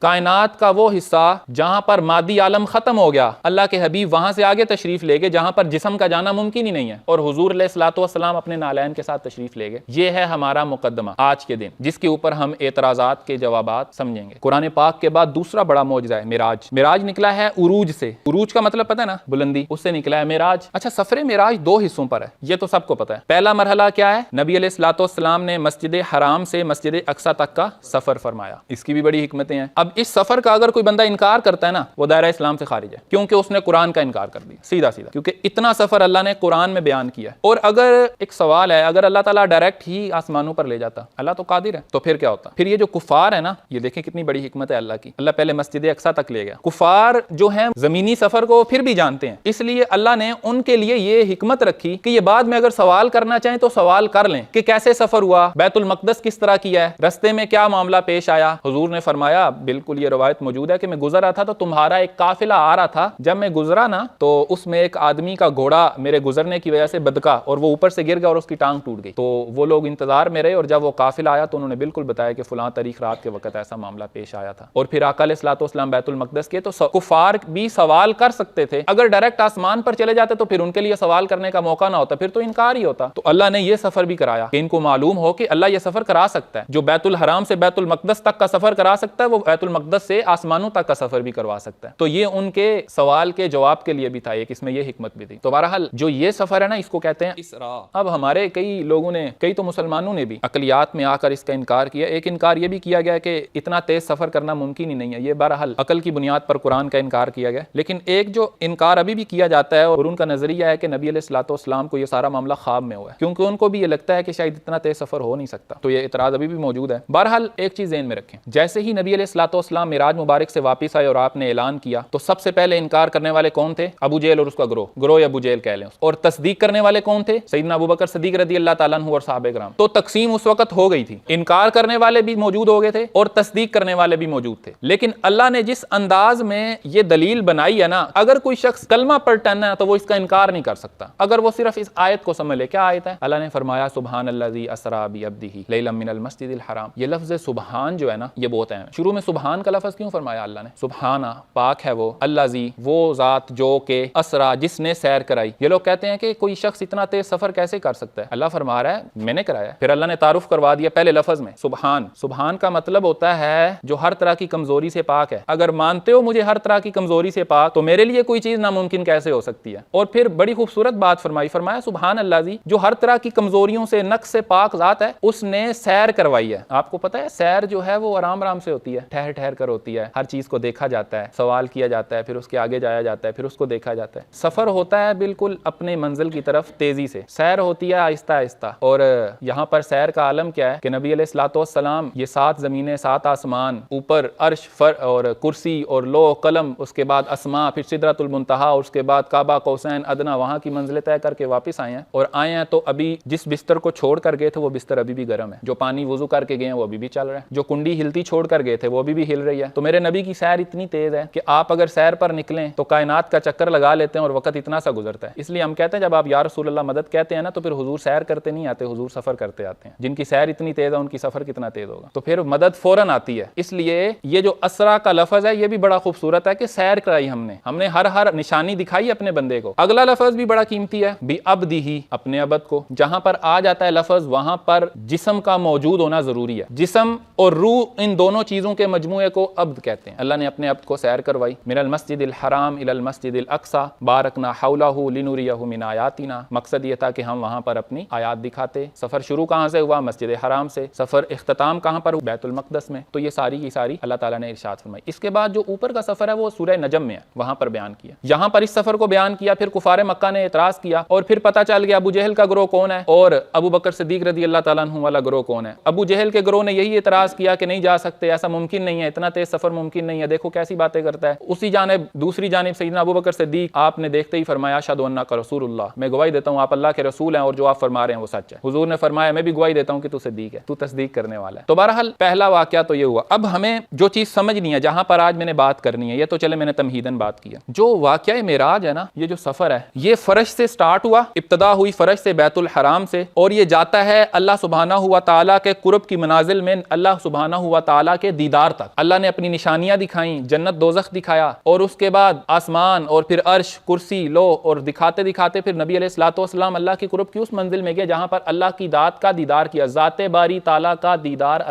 کائنات کا وہ حصہ جہاں پر مادی عالم ختم ہو گیا، اللہ کے حبیب وہاں سے آگے تشریف لے گئے جہاں پر جسم کا جانا ممکن ہی نہیں ہے، اور حضور علیہ الصلوۃ والسلام اپنے نالین کے ساتھ تشریف لے گئے۔ یہ ہے ہمارا مقدمہ آج کے دن، جس کے اوپر ہم اعتراضات کے جوابات سمجھیں گے۔ قرآن پاک کے بعد دوسرا بڑا معجزہ ہے معراج۔ معراج نکلا ہے عروج سے، عروج کا مطلب پتہ ہے نا، بلندی، اس سے نکلا ہے معراج۔ اچھا، سفر معراج دو حصوں پر ہے، یہ تو سب کو پتہ ہے۔ پہلا مرحلہ کیا ہے؟ نبی علیہ الصلوۃ والسلام نے مسجد حرام سے مسجد اقصی تک کا سفر فرمایا، اس کی بھی بڑی حکمتیں ہیں۔ اب اس سفر کا اگر کوئی بندہ انکار کرتا ہے نا، وہ دائرہ اسلام سے خارج ہے، کیونکہ اس نے قرآن کا انکار کر دیا سیدھا سیدھا، کیونکہ اتنا سفر اللہ نے قرآن میں بیان کیا ہے۔ اور اگر ایک سوال ہے، اگر اللہ تعالیٰ ڈائریکٹ ہی آسمانوں پر لے جاتا، اللہ تو قادر ہے، تو پھر کیا ہوتا؟ پھر یہ جو کفار ہے نا، یہ دیکھیں کتنی بڑی حکمت ہے اللہ کی، اللہ پہلے مسجد اقصی تک لے گیا۔ کفار جو ہیں زمینی سفر کو پھر بھی جانتے ہیں، اس لیے اللہ نے ان کے لیے یہ حکمت رکھی کہ یہ بعد میں اگر سوال کرنا چاہیں تو سوال کر لیں کہ کیسے سفر ہوا، بیت المقدس کس طرح کیا ہے، رستے میں کیا معاملہ پیش آیا۔ حضور نے فرمایا، بالکل یہ روایت موجود ہے کہ میں گزر رہا تھا تو تمہارا ایک قافلہ آ رہا تھا، جب میں گزرا نا تو اس میں ایک آدمی کا گھوڑا میرے گزرنے کی وجہ سے بدکا اور وہ اوپر سے گر گیا اور اس کی ٹانگ ٹوٹ گئی، تو وہ لوگ انتظار میں رہے، اور جب وہ قافلہ آیا تو انہوں نے بالکل بتایا کہ فلاں تاریخ رات کے وقت ایسا معاملہ پیش آیا تھا۔ اور پھر آقا علیہ الصلوۃ والسلام بیت المقدس کے، تو کفار بھی سوال کر سکتے تھے، اگر ڈائریکٹ آسمان پر چلے جاتے تو پھر ان کے لیے سوال کرنے کا موقع نہ ہوتا، پھر تو انکار ہی ہوتا۔ تو اللہ نے یہ سفر بھی کرایا کہ ان کو معلوم ہو کہ اللہ یہ سفر کرا سکتا ہے، جو بیت الحرام سے بیت المقدس تک کا سفر کرا سکتا ہے وہ بیت المقدس سے آسمانوں تک کا سفر بھی کروا سکتا ہے۔ تو یہ ان کے سوال کے جواب کے لیے بھی تھا، ایک اس میں یہ حکمت بھی تھی۔ تو بہرحال جو یہ سفر ہے نا، اس کو کہتے ہیں اسراء۔ اب ہمارے کئی لوگوں نے، کئی تو مسلمانوں نے بھی عقلیات میں آ کر اس کا انکار کیا۔ ایک انکار یہ بھی کیا گیا کہ اتنا تیز سفر کرنا ممکن ہی نہیں ہے، یہ بہرحال عقل کی بنیاد پر قرآن کا انکار کیا گیا۔ لیکن ایک جو انکار ابھی بھی کیا جاتا ہے اور ان کا نظریہ ہے کہ نبی علیہ الصلوۃ والسلام کو یہ سارا معاملہ خواب میں ہوا ہے، کیونکہ ان کو بھی یہ لگتا ہے کہ شاید اتنا تیز سفر ہو نہیں سکتا، تو یہ اعتراض ابھی بھی موجود ہے۔ بہرحال ایک چیز ذہن میں رکھیں، جیسے ہی نبی علیہ الصلوۃ والسلام معراج مبارک سے واپس آئے اور آپ نے اعلان کیا تو سب سے پہلے انکار کرنے والے کون تھے؟ ابو جہل اور اس کا گروہ ابو جہل کہہ لیں، اور تصدیق کرنے والے کون تھے؟ سیدنا ابو بکر صدیق رضی اللہ تعالیٰ عنہ اور صحابہ کرام۔ تو تقسیم اس وقت ہو گئی تھی، انکار کرنے والے بھی موجود ہو گئے تھے اور تصدیق کرنے والے بھی موجود تھے۔ لیکن اللہ نے جس انداز میں یہ دلیل بنائی ہے نا، اگر کوئی شخص کلمہ پڑھتا ہے تو وہ اس کا انکار نہیں کر سکتا، اگر وہ صرف اس آیت کو سمجھ لے۔ کیا آیت ہے؟ اللہ نے فرمایا سبحان الذی اسریٰ بعبدہ لیلا من المسجد الحرام۔ یہ لفظ سبحان جو ہے نا، یہ بہت اہم ہے۔ شروع میں سبحان کا لفظ کیوں فرمایا اللہ نے؟ سبحانہ، پاک ہے وہ، الذی، وہ ذات جو کہ اسریٰ، جس نے سیر کرائی۔ یہ لوگ کہتے ہیں کہ کوئی شخص اتنا تیز سفر کیسے کر سکتا ہے؟ اللہ فرما رہا ہے میں نے کرایا۔ پھر اللہ نے تعارف کروا دیا پہلے لفظ میں، سبحان۔ سبحان کا مطلب ہوتا ہے جو ہر طرح کی کمزوری سے پاک ہے۔ اگر مانتے ہو مجھے ہر طرح کی کمزوری سے پاک، تو میرے لیے کوئی چیز ناممکن کیسے ہو سکتی ہے؟ اور پھر بڑی خوبصورت بات فرمایا سبحان الذی، جو ہر طرح کی کمزوریوں سے، نقص سے پاک ذات ہے، اس نے سیر کروائی ہے۔ آپ کو پتہ ہے سیر جو ہے وہ آرام آرام سے ہوتی ہے، ٹھہر ٹھہر کر ہوتی ہے، ہر چیز کو دیکھا جاتا ہے، سوال کیا جاتا ہے، پھر اس کے آگے جایا جاتا ہے، پھر اس کو دیکھا جاتا ہے۔ سفر ہوتا ہے بالکل اپنے منزل کی طرف تیزی سے، سیر ہوتی ہے آہستہ آہستہ۔ اور یہاں پر سیر کا عالم کیا ہے کہ نبی علیہ الصلوۃ والسلام یہ 7 زمینیں، 7 آسمان، اوپر عرش اور کرسی اور لوح قلم، اس کے بعد اسماء، پھر سدرۃ المنتہا، اور اس کے بعد کعبہ قوسین ادنا، وہاں کی منزلیں طے کر کے واپس آئے ہیں۔ اور آئے ہیں تو ابھی جس بستر کو چھوڑ کر گئے تھے وہ بستر ابھی بھی گرم ہے، جو پانی وضو کر کے گئے ہیں وہ ابھی بھی چل رہا ہے، جو کنڈی ہلتی چھوڑ کر گئے تھے وہ ابھی بھی ہل رہی ہے۔ تو میرے نبی کی سیر اتنی تیز ہے کہ آپ اگر سیر پر نکلیں تو کائنات کا چکر لگا لیتے ہیں اور وقت اتنا سا گزرتا ہے۔ اس لیے ہم کہتے ہیں جب آپ یا رسول اللہ مدد کہتے ہیں نا، تو پھر حضور سیر کرتے نہیں آتے، حضور سفر کرتے آتے ہیں۔ جن کی سیر اتنی تیز ہے ان کی سفر کتنا تیز ہوگا، تو پھر مدد فوراً آتی ہے۔ اس لیے یہ جو اسرا کا لفظ ہے یہ بھی بڑا خوبصورت ہے کہ سیر کرائی ہم نے ہر نشانی دکھائی اپنے بندے کو۔ اگلا لفظ بھی بڑا قیمتی ہے، بعبدہ، اپنے عبد کو۔ جہاں پر آ جاتا ہے لفظ وہاں پر جسم کا موجود ہونا ضروری ہے، جسم اور روح ان دونوں چیزوں کے مجموعے کو عبد کہتے ہیں۔ اللہ نے اپنے عبد کو سیر کروائی، من المسجد الحرام الی المسجد الاقصی بارکنا حولہ لنریہ من آیاتنا۔ مقصد یہ تھا کہ ہم وہاں پر اپنی آیات دکھاتے۔ سفر شروع کہاں سے ہوا؟ مسجد حرام سے۔ سفر اختتام کہاں پر؟ بیت المقدس میں۔ تو یہ ساری کی ساری اللہ تعالیٰ نے ارشاد فرمائی۔ اس کے بعد جو اوپر کا سفر ہے وہ سورہ نجم میں ہے، وہاں پر بیان کیا۔ یہاں پر اس سفر کو بیان کیا، پھر کفار مکہ نے اعتراض کیا، اور پھر پتہ چل گیا ابو جہل کا گروہ کون ہے اور ابو بکر صدیق رضی اللہ تعالیٰ عنہ والا گروہ کون ہے۔ ابو جہل کے گروہ نے یہی اعتراض کیا کہ نہیں جا سکتے، ایسا ممکن نہیں ہے، اتنا تیز سفر ممکن نہیں ہے، دیکھو کیسی باتیں کرتا ہے۔ اسی جانب دوسری جانب سیدنا ابو بکر صدیق، آپ نے دیکھتے ہی فرمایا اشہد انک رسول اللہ، میں گواہی دیتا ہوں آپ اللہ کے رسول ہیں اور جو آپ فرما رہے ہیں وہ سچ ہے۔ حضور نے فرمایا میں بھی گواہی دیتا ہوں کہ تو صدیق ہے، تو تصدیق کرنے والا ہے۔ تو بہرحال پہلا واقعہ تو یہ ہوا۔ اب ہمیں جو چیز سمجھنی ہے، جہاں پر آج میں نے بات کرنی ہے، یہ تو چلے میں نے تمہیداً بات کیا، جو واقعہ معراج ہے نا، یہ جو سفر ہے یہ فرش سے سٹارٹ ہوا، ابتدا ہوئی فرش سے بیت الحرام سے، اور یہ جاتا ہے اللہ سبحانہ ہوا تعالیٰ کے قرب کی منازل میں، اللہ سبحانہ ہوا تعالیٰ کے دیدار تک۔ اللہ نے اپنی نشانیاں دکھائیں، جنت دوزخ دکھایا، اور اس کے بعد آسمان اور پھر عرش، کرسی، لو، اور دکھاتے دکھاتے پھر نبی علیہ الصلوۃ والسلام اللہ کی قرب کی اس منزل میں گئے جہاں پر اللہ کی ذات کا دیدار کیا، ذات باری تعالیٰ کا دیدار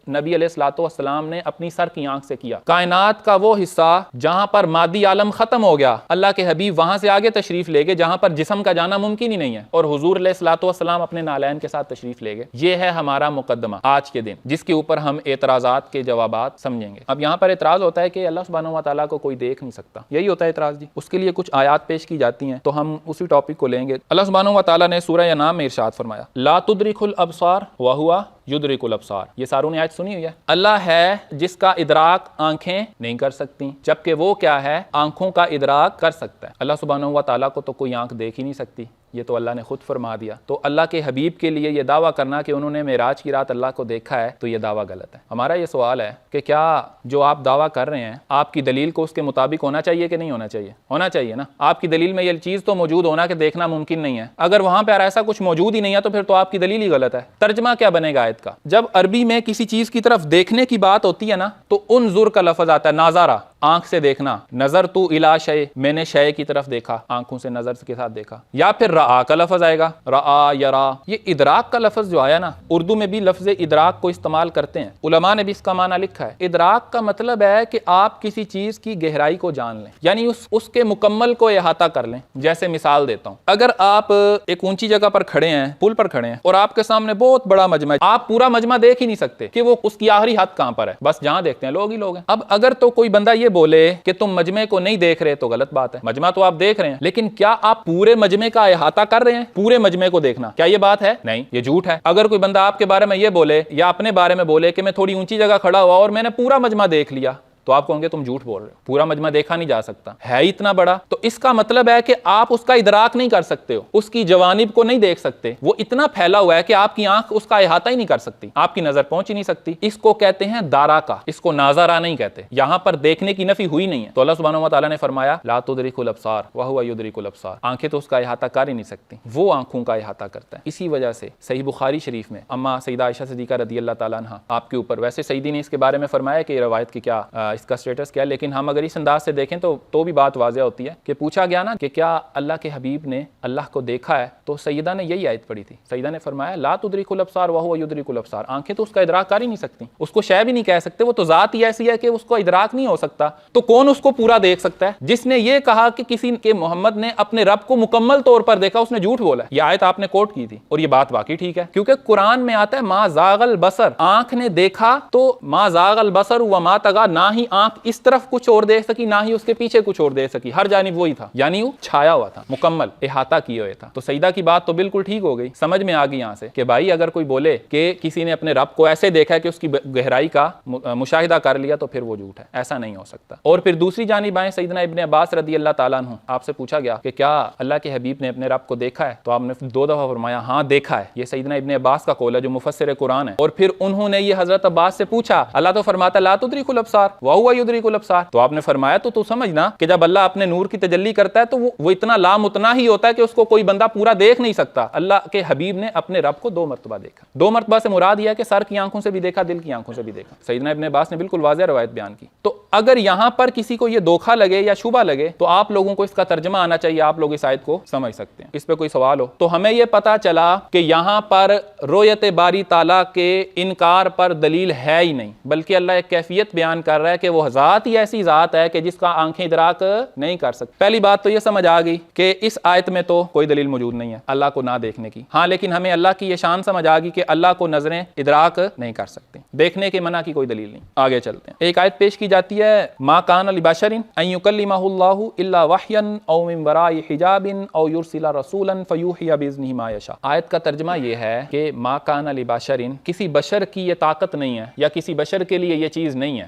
نبی علیہ الصلوۃ والسلام نے اپنی سر کی آنکھ سے کیا۔ کائنات کا وہ حصہ جہاں پر مادی عالم ختم ہو گیا، اللہ کے حبیب وہاں سے آگے تشریف لے گئے جہاں پر جسم کا جانا ممکن ہی نہیں ہے، اور حضور علیہ الصلوۃ والسلام اپنے نالین کے ساتھ تشریف لے گئے۔ یہ ہے ہمارا مقدمہ آج کے دن، جس کے اوپر ہم اعتراضات کے جوابات سمجھیں گے۔ اب یہاں پر اعتراض ہوتا ہے کہ اللہ سبحانہ و تعالیٰ کو کوئی دیکھ نہیں سکتا، یہی ہوتا ہے اعتراض جی۔ اس کے لیے کچھ آیات پیش کی جاتی ہیں تو ہم اسی ٹاپک کو لیں گے۔ اللہ سبحانہ و تعالیٰ نے سورہ انعام میں ارشاد فرمایا، لا تدرک الابصار وہو یدرک الابصار۔ یہ ساروں نے آیت سنی ہوئی ہے۔ اللہ ہے جس کا ادراک آنکھیں نہیں کر سکتی، جبکہ وہ کیا ہے، آنکھوں کا ادراک کر سکتا ہے۔ اللہ سبحانہ و تعالیٰ کو تو کوئی آنکھ دیکھ ہی نہیں سکتی، یہ تو اللہ نے خود فرما دیا۔ تو اللہ کے حبیب کے لیے یہ دعویٰ کرنا کہ انہوں نے معراج کی رات اللہ کو دیکھا ہے، تو یہ دعویٰ غلط ہے۔ ہمارا یہ سوال ہے کہ کیا جو آپ دعویٰ کر رہے ہیں آپ کی دلیل کو اس کے مطابق ہونا چاہیے کہ نہیں ہونا چاہیے؟ ہونا چاہیے نا۔ آپ کی دلیل میں یہ چیز تو موجود ہونا کہ دیکھنا ممکن نہیں ہے، اگر وہاں پہ ایسا کچھ موجود ہی نہیں ہے تو پھر تو آپ کی دلیل ہی غلط ہے۔ ترجمہ کیا بنے گا آیت کا؟ جب عربی میں کسی چیز کی طرف دیکھنے کی بات ہوتی ہے نا تو انظر کا لفظ آتا ہے، ناظرہ، آنکھ سے دیکھنا، نظر تو الی شیء، میں نے شیء کی طرف دیکھا، آنکھوں سے نظر کے ساتھ دیکھا۔ یا پھر رآ کا لفظ آئے گا، رآ یرا۔ یہ ادراک کا لفظ جو آیا نا، اردو میں بھی لفظ ادراک کو استعمال کرتے ہیں، علماء نے بھی اس کا معنی لکھا ہے۔ ادراک کا مطلب ہے کہ آپ کسی چیز کی گہرائی کو جان لیں، یعنی اس کے مکمل کو احاطہ کر لیں۔ جیسے مثال دیتا ہوں، اگر آپ ایک اونچی جگہ پر کھڑے ہیں، پل پر کھڑے ہیں، اور آپ کے سامنے بہت بڑا مجمع ہے، آپ پورا مجمع دیکھ ہی نہیں سکتے کہ وہ اس کی آخری حد کہاں پر ہے، بس جہاں دیکھتے ہیں لوگ ہی لوگ ہیں۔ اب اگر تو کوئی بندہ یہ بولے کہ تم مجمع کو نہیں دیکھ رہے تو غلط بات ہے، مجمع تو آپ دیکھ رہے ہیں، لیکن کیا آپ پورے مجمع کا احاطہ کر رہے ہیں؟ پورے مجمع کو دیکھنا کیا یہ بات ہے؟ نہیں، یہ جھوٹ ہے۔ اگر کوئی بندہ آپ کے بارے میں یہ بولے یا اپنے بارے میں بولے کہ میں تھوڑی اونچی جگہ کھڑا ہوا اور میں نے پورا مجمع دیکھ لیا، تو آپ کہیں گے تم جھوٹ بول رہے ہو، پورا مجمع دیکھا نہیں جا سکتا، ہے اتنا بڑا۔ تو اس کا مطلب ہے کہ آپ اس کا ادراک نہیں کر سکتے ہو، اس کی جوانب کو نہیں دیکھ سکتے، وہ اتنا پھیلا ہوا ہے کہ آپ کی آنکھ اس کا احاطہ ہی نہیں کر سکتی، آپ کی نظر پہنچ ہی نہیں سکتی۔ اس کو کہتے ہیں دارا کا، اس کو ناظرہ نہیں کہتے۔ یہاں پر دیکھنے کی نفی ہوئی نہیں ہے، تو اللہ سبحانہ و تعالیٰ نے فرمایا لا تدرک الابصار وہو یدرک الابصار، آنکھیں تو اس کا احاطہ کر ہی نہیں سکتی، وہ آنکھوں کا احاطہ کرتا ہے۔ اسی وجہ سے صحیح بخاری شریف میں اما سیدہ عائشہ صدیقہ رضی اللہ تعالیٰ عنہا آپ کے اوپر، ویسے سیدی نے اس کے بارے میں فرمایا کہ یہ روایت کی کیا اس کا سٹیٹس کیا ہے، لیکن ہم اگر اس انداز سے دیکھیں تو بھی بات واضح ہوتی ہے کہ پوچھا گیا نا کہ کیا اللہ کے حبیب نے اللہ کو دیکھا ہے، تو سیدہ نے یہی آیت پڑھی تھی۔ سیدہ نے فرمایا لا تدرک الابصار وہو یدرک الابصار، آنکھیں تو اس کا ادراک کر ہی نہیں سکتی، اس کو شے بھی نہیں کہہ سکتے، وہ تو ذات ہی ایسی ہے کہ اس کو ادراک نہیں ہو سکتا، تو کون اس کو پورا دیکھ سکتا ہے؟ جس نے یہ کہا کہ کسی کے محمد نے اپنے رب کو مکمل طور پر دیکھا، اس نے جھوٹ بولا۔ یہ آیت آپ نے کوٹ کی تھی اور یہ بات واقعی ٹھیک ہے، کیونکہ قرآن میں آتا ہے ما زاغ البصر، آنکھ نے دیکھا تو ما زاغ البصر وما طغى، نہ ہی آنکھ اس طرف کچھ اور دیکھ سکی، نہ ہی اس کے پیچھے کچھ اور دیکھ سکی، ہر جانب وہی تھا، یعنی وہ چھایا ہوا تھا، مکمل احاطہ کیے ہوئے تھا۔ تو سیدہ کی بات تو بالکل ٹھیک ہو گئی، سمجھ میں آ گئی یہاں سے کہ بھائی اگر کوئی بولے کہ کسی نے اپنے رب کو ایسے دیکھا ہے کہ اس کی گہرائی کا مشاہدہ کر لیا تو پھر وہ جھوٹ ہے، ایسا نہیں ہو سکتا۔ اور پھر دوسری جانب آئیں، سیدنا ابن عباس رضی اللہ تعالیٰ عنہ، آپ سے پوچھا گیا کہ کیا اللہ کے حبیب نے اپنے رب کو دیکھا ہے، تو آپ نے 2 دفعہ فرمایا ہاں دیکھا ہے۔ یہ سیدنا ابن عباس کا قول ہے جو مفسر قرآن ہے۔ اور پھر انہوں نے یہ حضرت عباس سے پوچھا، اللہ تو فرماتا لا تدرک الابصار وہو یدرک الابصار، تو آپ نے فرمایا تو سمجھنا کہ جب اللہ اپنے نور کی تجلی کرتا ہے تو وہ اتنا لامتنا ہی ہوتا ہے کہ اس کو کوئی بندہ پورا دیکھ نہیں سکتا۔ اللہ کے حبیب نے اپنے رب کو 2 مرتبہ دیکھا، 2 مرتبہ سے مراد یہ ہے کہ سر کی آنکھوں سے بھی دیکھا، دل کی آنکھوں سے بھی دیکھا۔ سیدنا ابن عباس نے بالکل واضح روایت بیان کی۔ تو اگر یہاں پر کسی کو یہ دھوکہ لگے یا شبہ لگے تو آپ لوگوں کو اس کا ترجمہ آنا چاہیے، آپ لوگ اس آیت کو سمجھ سکتے ہیں۔ اس پہ کوئی سوال ہو تو ہمیں یہ پتا چلا کہ یہاں پر رؤیت باری تعالیٰ کے انکار پر دلیل ہے ہی نہیں، بلکہ اللہ ایک کیفیت بیان کر رہا ہے کہ وہ ذات ہی ایسی ذات ہے کہ جس کا آنکھیں ادراک نہیں کر سکتی۔ پہلی بات تو یہ سمجھ آ گئی کہ اس آیت میں تو کوئی دلیل موجود نہیں ہے اللہ کو نہ دیکھنے کی، ہاں لیکن ہمیں اللہ کی یہ شان سمجھ آ گئی کہ اللہ کو نظریں ادراک نہیں کر سکتے، دیکھنے کے منع کی کوئی دلیل نہیں۔ آگے چلتے ہیں، ایک آیت پیش کی جاتی ہے ما کان لبشر ان یکلمہ اللہ الا وحیا او من وراء حجاب او یرسل رسولا فیوحی باذنہ ما یشاء۔ آیت کا ترجمہ یہ ہے کہ ما کان لبشر، کسی بشر کی یہ طاقت نہیں ہے یا کسی بشر کے لیے یہ چیز نہیں ہے،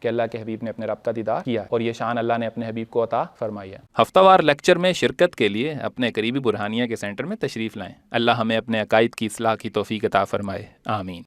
کہ اللہ کے حبیب نے اپنے رب کا دیدار کیا اور یہ شان اللہ نے اپنے حبیب کو عطا فرمائی ہے. ہفتہ وار لیکچر میں شرکت کے لیے اپنے قریبی برہانیہ کے سینٹر میں تشریف لائیں. اللہ ہمیں اپنے عقائد کی اصلاح کی توفیق عطا فرمائے. آمین.